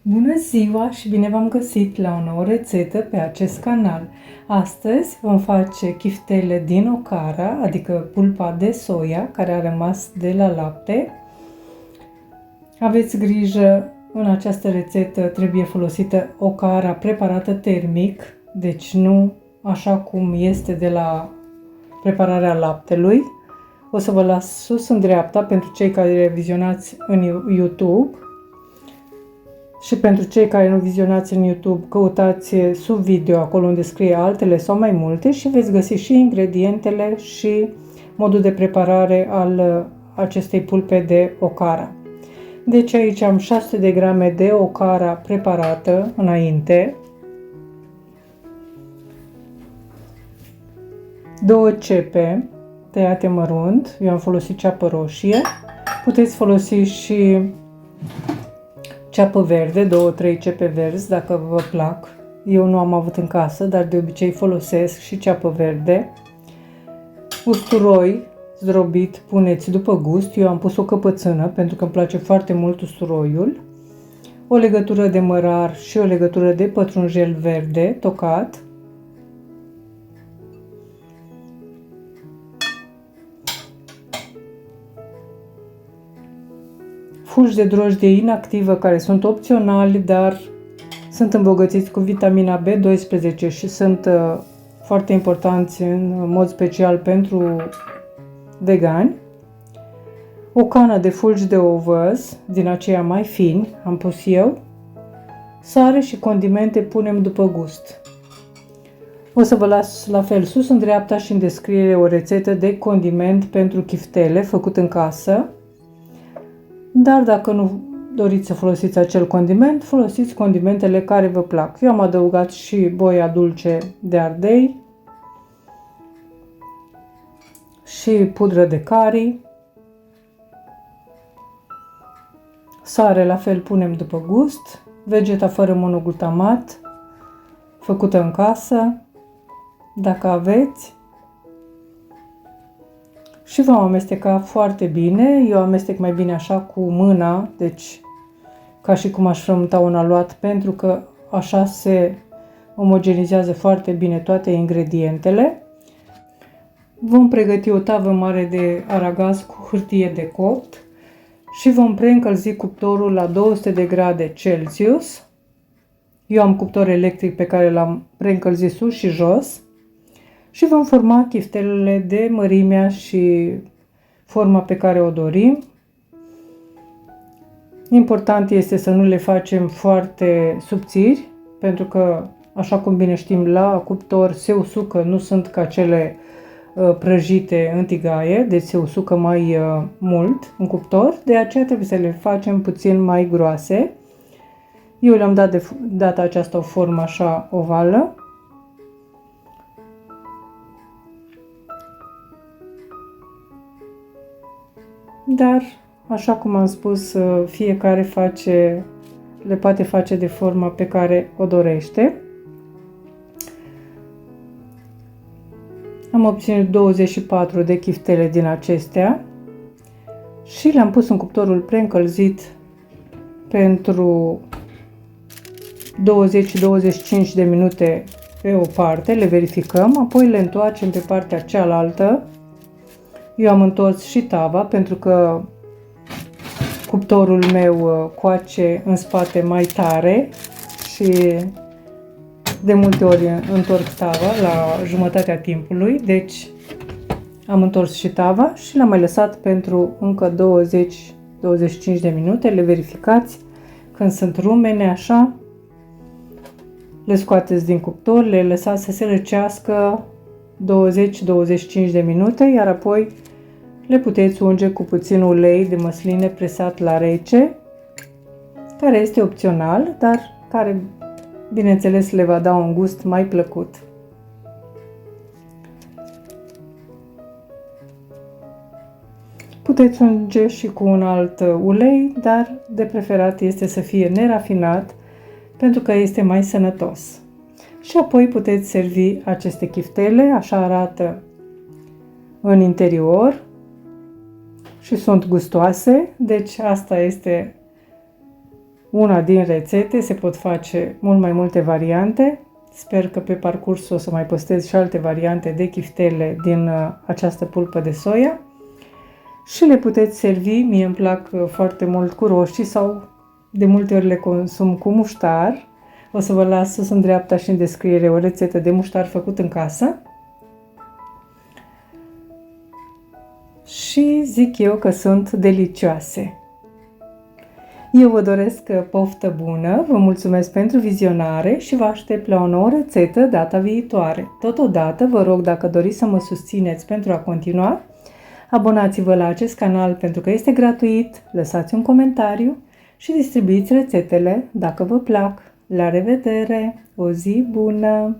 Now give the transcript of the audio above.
Bună ziua și bine v-am găsit la o nouă rețetă pe acest canal. Astăzi vom face chiftele din ocara, adică pulpa de soia care a rămas de la lapte. Aveți grijă, în această rețetă trebuie folosită ocara preparată termic, deci nu așa cum este de la prepararea laptelui. O să vă las sus în dreapta pentru cei care vizionați în YouTube. Și pentru cei care nu vizionați în YouTube, căutați sub video acolo unde scrie altele sau mai multe și veți găsi și ingredientele și modul de preparare al acestei pulpe de ocara. Deci aici am 600 de grame de ocara preparată înainte, 2 cepe tăiate mărunt, eu am folosit ceapă roșie, puteți folosi și ceapă verde, 2-3 cepe verzi, dacă vă plac. Eu nu am avut în casă, dar de obicei folosesc și ceapă verde. Usturoi zdrobit puneți după gust. Eu am pus o căpățână pentru că îmi place foarte mult usturoiul. O legătură de mărar și o legătură de pătrunjel verde tocat. Fulgi de drojdie inactivă care sunt opționali, dar sunt îmbogățiți cu vitamina B12 și sunt foarte importanți în mod special pentru vegani. O cană de fulgi de ovăz, din aceia mai fini, am pus eu. Sare și condimente punem după gust. O să vă las la fel sus în dreapta și în descriere o rețetă de condiment pentru chiftele făcut în casă. Dar dacă nu doriți să folosiți acel condiment, folosiți condimentele care vă plac. Eu am adăugat și boia dulce de ardei și pudră de curry. Sare la fel punem după gust. Vegeta fără monoglutamat, făcută în casă, dacă aveți. Și vom amesteca foarte bine. Eu amestec mai bine așa cu mâna, deci ca și cum aș frământa un aluat, pentru că așa se omogenizează foarte bine toate ingredientele. Vom pregăti o tavă mare de aragaz cu hârtie de copt și vom preîncălzi cuptorul la 200 de grade Celsius. Eu am cuptor electric pe care l-am preîncălzit sus și jos. Și vom forma chiftelele de mărimea și forma pe care o dorim. Important este să nu le facem foarte subțiri, pentru că, așa cum bine știm, la cuptor se usucă, nu sunt ca cele prăjite în tigaie, deci se usucă mai mult în cuptor, de aceea trebuie să le facem puțin mai groase. Eu le-am dat de data aceasta o formă așa ovală. Dar, așa cum am spus, fiecare le poate face de forma pe care o dorește. Am obținut 24 de chiftele din acestea și le-am pus în cuptorul preîncălzit pentru 20-25 de minute pe o parte, le verificăm, apoi le întoarcem pe partea cealaltă. Eu am întors și tava pentru că cuptorul meu coace în spate mai tare și de multe ori întorc tava la jumătatea timpului, deci am întors și tava și l-am mai lăsat pentru încă 20-25 de minute. Le verificați când sunt rumene așa, le scoateți din cuptor, le lăsați să se răcească 20-25 de minute, iar apoi le puteți unge cu puțin ulei de măsline presat la rece, care este opțional, dar care, bineînțeles, le va da un gust mai plăcut. Puteți unge și cu un alt ulei, dar de preferat este să fie nerafinat, pentru că este mai sănătos. Și apoi puteți servi aceste chiftele, așa arată în interior și sunt gustoase, deci asta este una din rețete, se pot face mult mai multe variante. Sper că pe parcurs o să mai postez și alte variante de chiftele din această pulpă de soia. Și le puteți servi, mie îmi plac foarte mult cu roșii sau de multe ori le consum cu muștar. O să vă las sus în dreapta și în descriere o rețetă de muștar făcut în casă. Și zic eu că sunt delicioase. Eu vă doresc poftă bună, vă mulțumesc pentru vizionare și vă aștept la o nouă rețetă data viitoare. Totodată vă rog, dacă doriți să mă susțineți pentru a continua, abonați-vă la acest canal pentru că este gratuit, lăsați un comentariu și distribuiți rețetele dacă vă plac. La revedere! O zi bună!